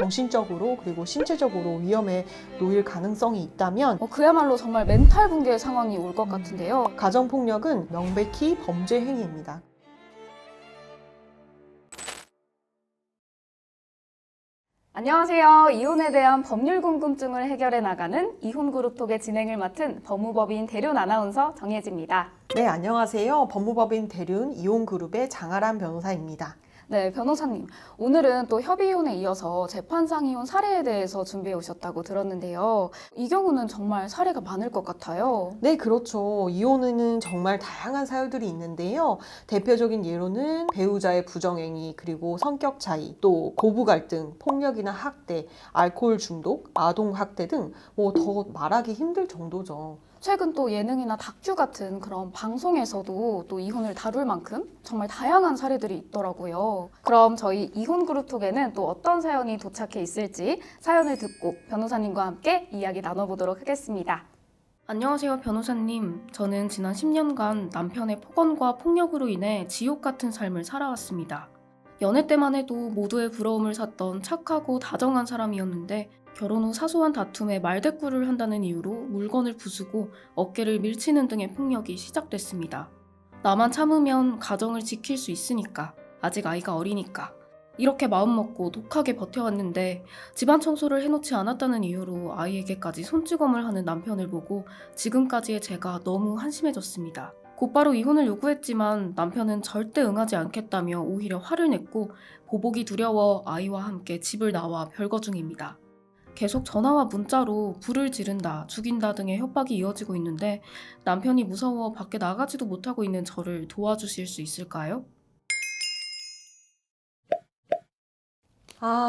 정신적으로 그리고 신체적으로 위험에 놓일 가능성이 있다면 그야말로 정말 멘탈 붕괴 상황이 올 것 같은데요. 가정폭력은 명백히 범죄 행위입니다. 안녕하세요. 이혼에 대한 법률 궁금증을 해결해 나가는 이혼그룹톡의 진행을 맡은 법무법인 대륜 아나운서 정혜지입니다. 네, 안녕하세요. 법무법인 대륜 이혼그룹의 장아람 변호사입니다. 네, 변호사님. 오늘은 또 협의이혼에 이어서 재판상 이혼 사례에 대해서 준비해 오셨다고 들었는데요. 이 경우는 정말 사례가 많을 것 같아요. 네, 그렇죠. 이혼에는 정말 다양한 사유들이 있는데요. 대표적인 예로는 배우자의 부정행위, 그리고 성격 차이, 또 고부 갈등, 폭력이나 학대, 알코올 중독, 아동 학대 등 더 말하기 힘들 정도죠. 최근 또 예능이나 다큐 같은 그런 방송에서도 또 이혼을 다룰 만큼 정말 다양한 사례들이 있더라고요. 그럼 저희 이혼그룹톡에는 또 어떤 사연이 도착해 있을지 사연을 듣고 변호사님과 함께 이야기 나눠보도록 하겠습니다. 안녕하세요, 변호사님. 저는 지난 10년간 남편의 폭언과 폭력으로 인해 지옥 같은 삶을 살아왔습니다. 연애 때만 해도 모두의 부러움을 샀던 착하고 다정한 사람이었는데 결혼 후 사소한 다툼에 말대꾸를 한다는 이유로 물건을 부수고 어깨를 밀치는 등의 폭력이 시작됐습니다. 나만 참으면 가정을 지킬 수 있으니까, 아직 아이가 어리니까 이렇게 마음먹고 독하게 버텨왔는데 집안 청소를 해놓지 않았다는 이유로 아이에게까지 손찌검을 하는 남편을 보고 지금까지의 제가 너무 한심해졌습니다. 곧바로 이혼을 요구했지만 남편은 절대 응하지 않겠다며 오히려 화를 냈고 보복이 두려워 아이와 함께 집을 나와 별거 중입니다. 계속 전화와 문자로 불을 지른다, 죽인다 등의 협박이 이어지고 있는데 남편이 무서워 밖에 나가지도 못하고 있는 저를 도와주실 수 있을까요?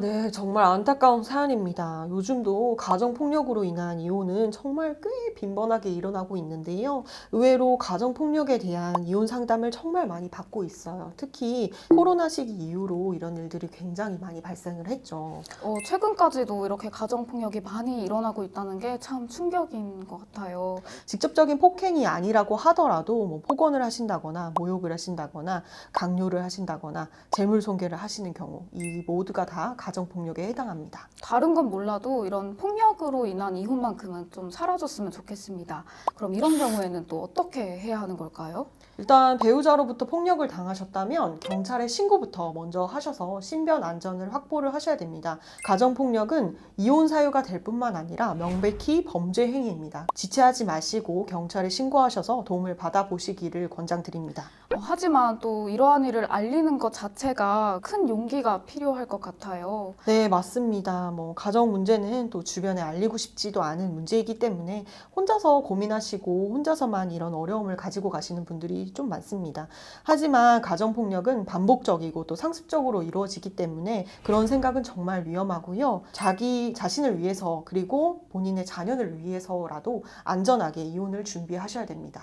네, 정말 안타까운 사연입니다. 요즘도 가정폭력으로 인한 이혼은 정말 꽤 빈번하게 일어나고 있는데요. 의외로 가정폭력에 대한 이혼 상담을 정말 많이 받고 있어요. 특히 코로나 시기 이후로 이런 일들이 굉장히 많이 발생을 했죠. 최근까지도 이렇게 가정폭력이 많이 일어나고 있다는 게 참 충격인 것 같아요. 직접적인 폭행이 아니라고 하더라도 폭언을 하신다거나 모욕을 하신다거나 강요를 하신다거나 재물손괴를 하시는 경우, 이 모두가 다 가정폭력에 해당합니다. 다른 건 몰라도 이런 폭력으로 인한 이혼만큼은 좀 사라졌으면 좋겠습니다. 그럼 이런 경우에는 또 어떻게 해야 하는 걸까요? 일단 배우자로부터 폭력을 당하셨다면 경찰에 신고부터 먼저 하셔서 신변 안전을 확보를 하셔야 됩니다. 가정폭력은 이혼 사유가 될 뿐만 아니라 명백히 범죄 행위입니다. 지체하지 마시고 경찰에 신고하셔서 도움을 받아보시기를 권장드립니다. 하지만 또 이러한 일을 알리는 것 자체가 큰 용기가 필요할 것 같아요. 네, 맞습니다. 가정 문제는 또 주변에 알리고 싶지도 않은 문제이기 때문에 혼자서 고민하시고 혼자서만 이런 어려움을 가지고 가시는 분들이 좀 많습니다. 하지만 가정폭력은 반복적이고 또 상습적으로 이루어지기 때문에 그런 생각은 정말 위험하고요. 자기 자신을 위해서 그리고 본인의 자녀를 위해서라도 안전하게 이혼을 준비하셔야 됩니다.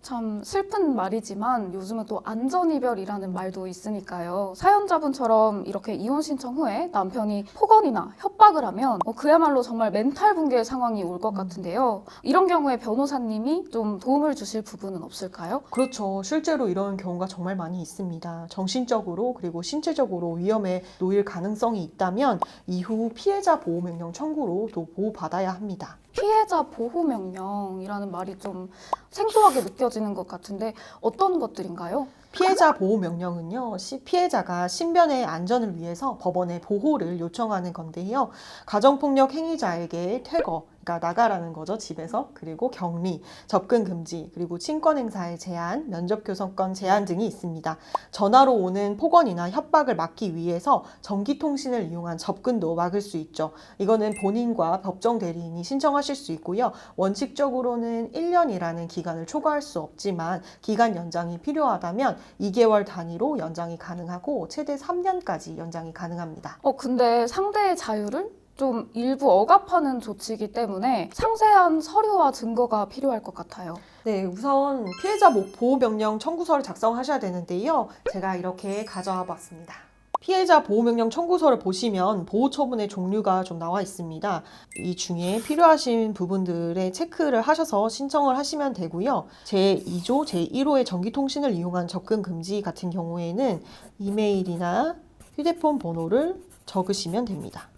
참 슬픈 말이지만 요즘은 또 안전이별이라는 말도 있으니까요. 사연자분처럼 이렇게 이혼 신청 후에 남편이 폭언이나 협박을 하면 그야말로 정말 멘탈 붕괴 상황이 올 것 같은데요. 이런 경우에 변호사님이 좀 도움을 주실 부분은 없을까요? 그렇죠. 실제로 이런 경우가 정말 많이 있습니다. 정신적으로 그리고 신체적으로 위험에 놓일 가능성이 있다면 이후 피해자 보호명령 청구로 또 보호받아야 합니다. 피해자 보호명령이라는 말이 좀 생소하게 느껴지는 것 같은데 어떤 것들인가요? 피해자 보호명령은요, 피해자가 신변의 안전을 위해서 법원에 보호를 요청하는 건데요. 가정폭력 행위자에게 퇴거, 그러니까 나가라는 거죠, 집에서. 그리고 격리, 접근 금지, 그리고 친권 행사의 제한, 면접 교섭권 제한 등이 있습니다. 전화로 오는 폭언이나 협박을 막기 위해서 전기통신을 이용한 접근도 막을 수 있죠. 이거는 본인과 법정 대리인이 신청하실 수 있고요. 원칙적으로는 1년이라는 기간을 초과할 수 없지만 기간 연장이 필요하다면 2개월 단위로 연장이 가능하고 최대 3년까지 연장이 가능합니다. 근데 상대의 자유를 좀 일부 억압하는 조치이기 때문에 상세한 서류와 증거가 필요할 것 같아요. 네, 우선 피해자 보호명령 청구서를 작성하셔야 되는데요. 제가 이렇게 가져와 봤습니다. 피해자 보호명령 청구서를 보시면 보호처분의 종류가 좀 나와 있습니다. 이 중에 필요하신 부분들에 체크를 하셔서 신청을 하시면 되고요. 제2조, 제1호의 전기통신을 이용한 접근 금지 같은 경우에는 이메일이나 휴대폰 번호를 적으시면 됩니다.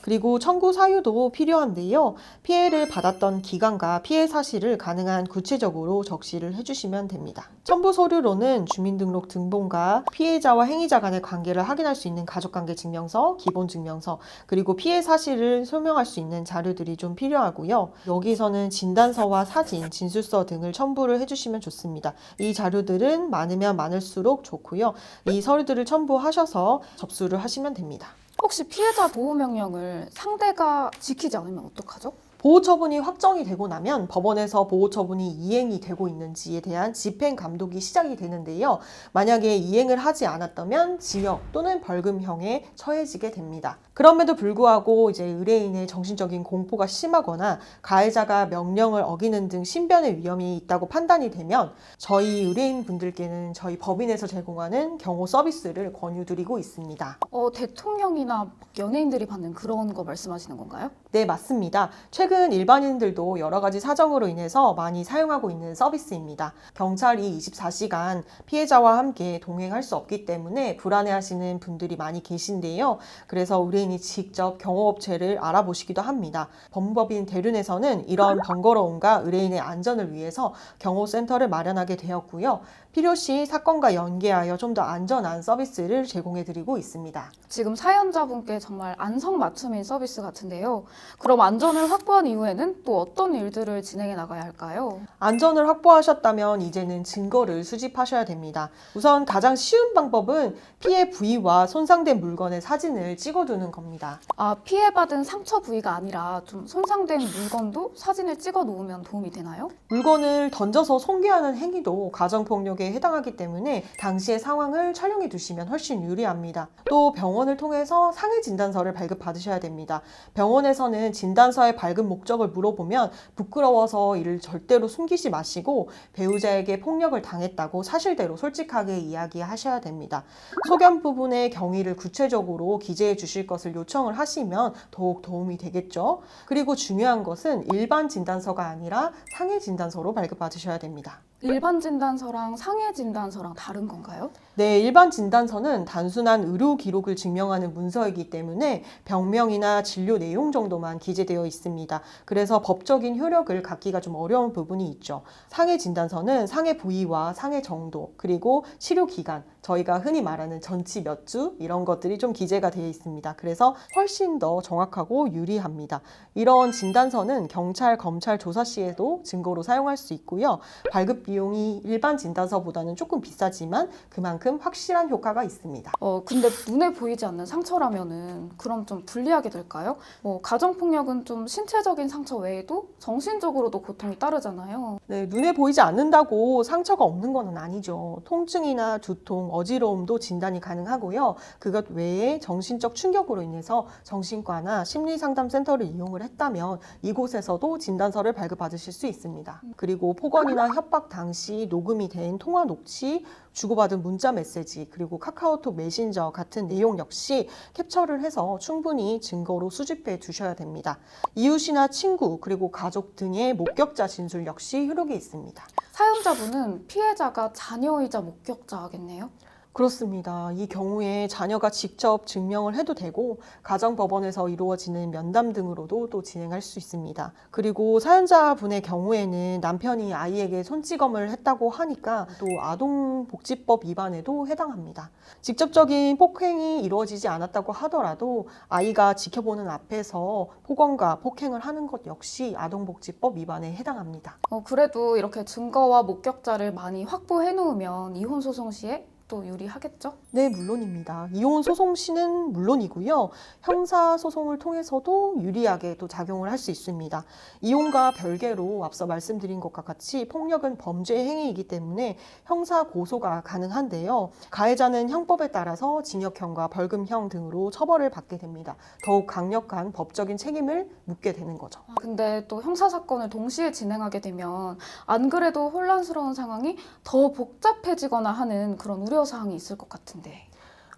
그리고 청구 사유도 필요한데요. 피해를 받았던 기간과 피해 사실을 가능한 구체적으로 적시를 해주시면 됩니다. 첨부 서류로는 주민등록 등본과 피해자와 행위자 간의 관계를 확인할 수 있는 가족관계 증명서, 기본증명서, 그리고 피해 사실을 설명할 수 있는 자료들이 좀 필요하고요. 여기서는 진단서와 사진, 진술서 등을 첨부를 해주시면 좋습니다. 이 자료들은 많으면 많을수록 좋고요. 이 서류들을 첨부하셔서 접수를 하시면 됩니다. 혹시 피해자 보호 명령을 상대가 지키지 않으면 어떡하죠? 보호처분이 확정이 되고 나면 법원에서 보호처분이 이행이 되고 있는지에 대한 집행 감독이 시작이 되는데요. 만약에 이행을 하지 않았다면 징역 또는 벌금형에 처해지게 됩니다. 그럼에도 불구하고 이제 의뢰인의 정신적인 공포가 심하거나 가해자가 명령을 어기는 등 신변의 위험이 있다고 판단이 되면 저희 의뢰인 분들께는 저희 법인에서 제공하는 경호 서비스를 권유드리고 있습니다. 대통령이나 연예인들이 받는 그런 거 말씀하시는 건가요? 네, 맞습니다. 최근 일반인들도 여러 가지 사정으로 인해서 많이 사용하고 있는 서비스입니다. 경찰이 24시간 피해자와 함께 동행할 수 없기 때문에 불안해하시는 분들이 많이 계신데요. 그래서 의뢰인이 직접 경호업체를 알아보시기도 합니다. 법무법인 대륜에서는 이런 번거로움과 의뢰인의 안전을 위해서 경호센터를 마련하게 되었고요. 필요시 사건과 연계하여 좀 더 안전한 서비스를 제공해드리고 있습니다. 지금 사연자분께 정말 안성맞춤인 서비스 같은데요. 그럼 안전을 확보한 이후에는 또 어떤 일들을 진행해 나가야 할까요? 안전을 확보하셨다면 이제는 증거를 수집하셔야 됩니다. 우선 가장 쉬운 방법은 피해 부위와 손상된 물건의 사진을 찍어두는 겁니다. 피해받은 상처 부위가 아니라 좀 손상된 물건도 사진을 찍어 놓으면 도움이 되나요? 물건을 던져서 손괴하는 행위도 가정폭력에 해당하기 때문에 당시의 상황을 촬영해 두시면 훨씬 유리합니다. 또 병원을 통해서 상해 진단서를 발급받으셔야 됩니다. 병원에서는 진단서의 발급 목적을 물어보면 부끄러워서 이를 절대로 숨기지 마시고 배우자에게 폭력을 당했다고 사실대로 솔직하게 이야기하셔야 됩니다. 소견 부분의 경위를 구체적으로 기재해 주실 것을 요청을 하시면 더욱 도움이 되겠죠. 그리고 중요한 것은 일반 진단서가 아니라 상해 진단서로 발급받으셔야 됩니다. 일반 진단서랑 상해 진단서랑 다른 건가요? 네, 일반 진단서는 단순한 의료 기록을 증명하는 문서이기 때문에 병명이나 진료 내용 정도만 기재되어 있습니다. 그래서 법적인 효력을 갖기가 좀 어려운 부분이 있죠. 상해 진단서는 상해 부위와 상해 정도, 그리고 치료 기간, 저희가 흔히 말하는 전치 몇 주 이런 것들이 좀 기재가 되어 있습니다. 그래서 훨씬 더 정확하고 유리합니다. 이런 진단서는 경찰, 검찰 조사 시에도 증거로 사용할 수 있고요. 발급 비용이 일반 진단서보다는 조금 비싸지만 그만큼 확실한 효과가 있습니다. 근데 눈에 보이지 않는 상처라면은 그럼 좀 불리하게 될까요? 가정폭력은 좀 신체적인 상처 외에도 정신적으로도 고통이 따르잖아요. 네, 눈에 보이지 않는다고 상처가 없는 건 아니죠. 통증이나 두통, 어지러움도 진단이 가능하고요. 그것 외에 정신적 충격으로 인해서 정신과나 심리상담센터를 이용을 했다면 이곳에서도 진단서를 발급받으실 수 있습니다. 그리고 폭언이나 협박 당시 녹음이 된 통화 녹취, 주고받은 문자 메시지, 그리고 카카오톡 메신저 같은 내용 역시 캡처를 해서 충분히 증거로 수집해 두셔야 됩니다. 이웃이나 친구, 그리고 가족 등의 목격자 진술 역시 효력이 있습니다. 사연자분은 피해자가 자녀이자 목격자겠네요. 그렇습니다. 이 경우에 자녀가 직접 증명을 해도 되고 가정법원에서 이루어지는 면담 등으로도 또 진행할 수 있습니다. 그리고 사연자분의 경우에는 남편이 아이에게 손찌검을 했다고 하니까 또 아동복지법 위반에도 해당합니다. 직접적인 폭행이 이루어지지 않았다고 하더라도 아이가 지켜보는 앞에서 폭언과 폭행을 하는 것 역시 아동복지법 위반에 해당합니다. 그래도 이렇게 증거와 목격자를 많이 확보해 놓으면 이혼 소송 시에 또 유리하겠죠? 네, 물론입니다. 이혼 소송 시는 물론이고요. 형사 소송을 통해서도 유리하게 또 작용을 할 수 있습니다. 이혼과 별개로 앞서 말씀드린 것과 같이 폭력은 범죄 행위이기 때문에 형사 고소가 가능한데요. 가해자는 형법에 따라서 징역형과 벌금형 등으로 처벌을 받게 됩니다. 더욱 강력한 법적인 책임을 묻게 되는 거죠. 근데 또 형사 사건을 동시에 진행하게 되면 안 그래도 혼란스러운 상황이 더 복잡해지거나 하는 그런 우려사항이 있을 것 같은데.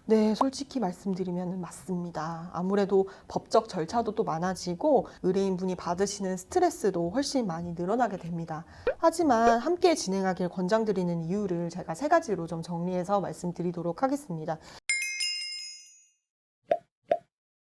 네, 솔직히 말씀드리면 맞습니다. 아무래도 법적 절차도 또 많아지고 의뢰인분이 받으시는 스트레스도 훨씬 많이 늘어나게 됩니다. 하지만 함께 진행하길 권장드리는 이유를 제가 3가지로 좀 정리해서 말씀드리도록 하겠습니다.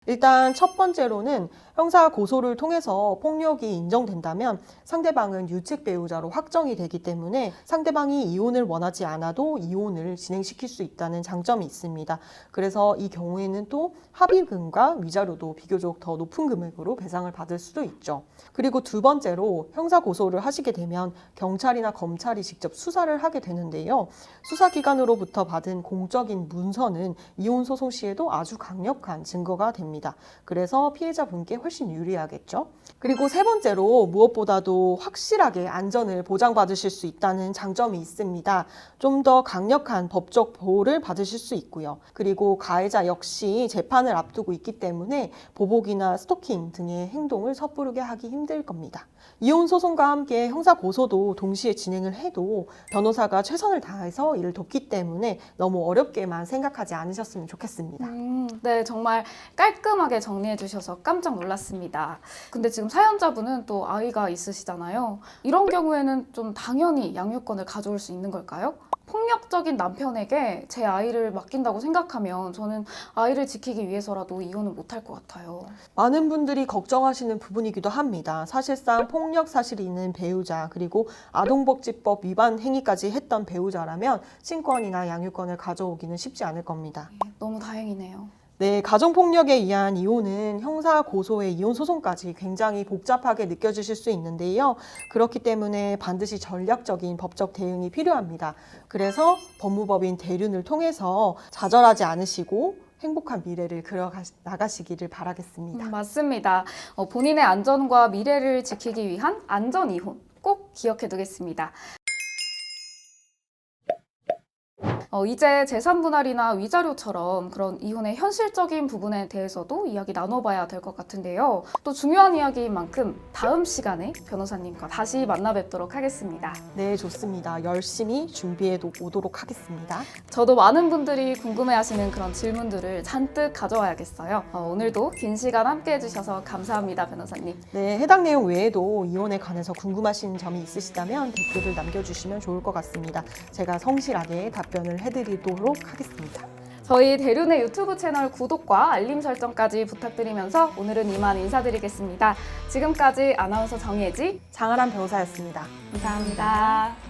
일단 첫 번째로는 형사 고소를 통해서 폭력이 인정된다면 상대방은 유책 배우자로 확정이 되기 때문에 상대방이 이혼을 원하지 않아도 이혼을 진행시킬 수 있다는 장점이 있습니다. 그래서 이 경우에는 또 합의금과 위자료도 비교적 더 높은 금액으로 배상을 받을 수도 있죠. 그리고 두 번째로 형사 고소를 하시게 되면 경찰이나 검찰이 직접 수사를 하게 되는데요. 수사기관으로부터 받은 공적인 문서는 이혼 소송 시에도 아주 강력한 증거가 됩니다. 그래서 피해자분께 훨씬 유리하겠죠. 그리고 세 번째로 무엇보다도 확실하게 안전을 보장받으실 수 있다는 장점이 있습니다. 좀 더 강력한 법적 보호를 받으실 수 있고요. 그리고 가해자 역시 재판을 앞두고 있기 때문에 보복이나 스토킹 등의 행동을 섣부르게 하기 힘들 겁니다. 이혼 소송과 함께 형사 고소도 동시에 진행을 해도 변호사가 최선을 다해서 이를 돕기 때문에 너무 어렵게만 생각하지 않으셨으면 좋겠습니다. 네, 정말 깔끔하게 정리해 주셔서 깜짝 놀랐습니다. 근데 지금 사연자분은 또 아이가 있으시잖아요. 이런 경우에는 좀 당연히 양육권을 가져올 수 있는 걸까요? 폭력적인 남편에게 제 아이를 맡긴다고 생각하면 저는 아이를 지키기 위해서라도 이혼을 못할 것 같아요. 많은 분들이 걱정하시는 부분이기도 합니다. 사실상 폭력 사실이 있는 배우자 그리고 아동복지법 위반 행위까지 했던 배우자라면 친권이나 양육권을 가져오기는 쉽지 않을 겁니다. 너무 다행이네요. 네, 가정폭력에 의한 이혼은 형사 고소의 이혼 소송까지 굉장히 복잡하게 느껴지실 수 있는데요. 그렇기 때문에 반드시 전략적인 법적 대응이 필요합니다. 그래서 법무법인 대륜을 통해서 좌절하지 않으시고 행복한 미래를 그려 나가시기를 바라겠습니다. 맞습니다. 본인의 안전과 미래를 지키기 위한 안전 이혼 꼭 기억해 두겠습니다. 이제 재산 분할이나 위자료처럼 그런 이혼의 현실적인 부분에 대해서도 이야기 나눠봐야 될 것 같은데요. 또 중요한 이야기인 만큼 다음 시간에 변호사님과 다시 만나 뵙도록 하겠습니다. 네, 좋습니다. 열심히 준비해 오도록 하겠습니다. 저도 많은 분들이 궁금해하시는 그런 질문들을 잔뜩 가져와야겠어요. 오늘도 긴 시간 함께 해주셔서 감사합니다, 변호사님. 네, 해당 내용 외에도 이혼에 관해서 궁금하신 점이 있으시다면 댓글을 남겨주시면 좋을 것 같습니다. 제가 성실하게 답변을 해드리도록 하겠습니다. 저희 대륜의 유튜브 채널 구독과 알림 설정까지 부탁드리면서 오늘은 이만 인사드리겠습니다. 지금까지 아나운서 정예지, 장아람 변호사였습니다. 감사합니다.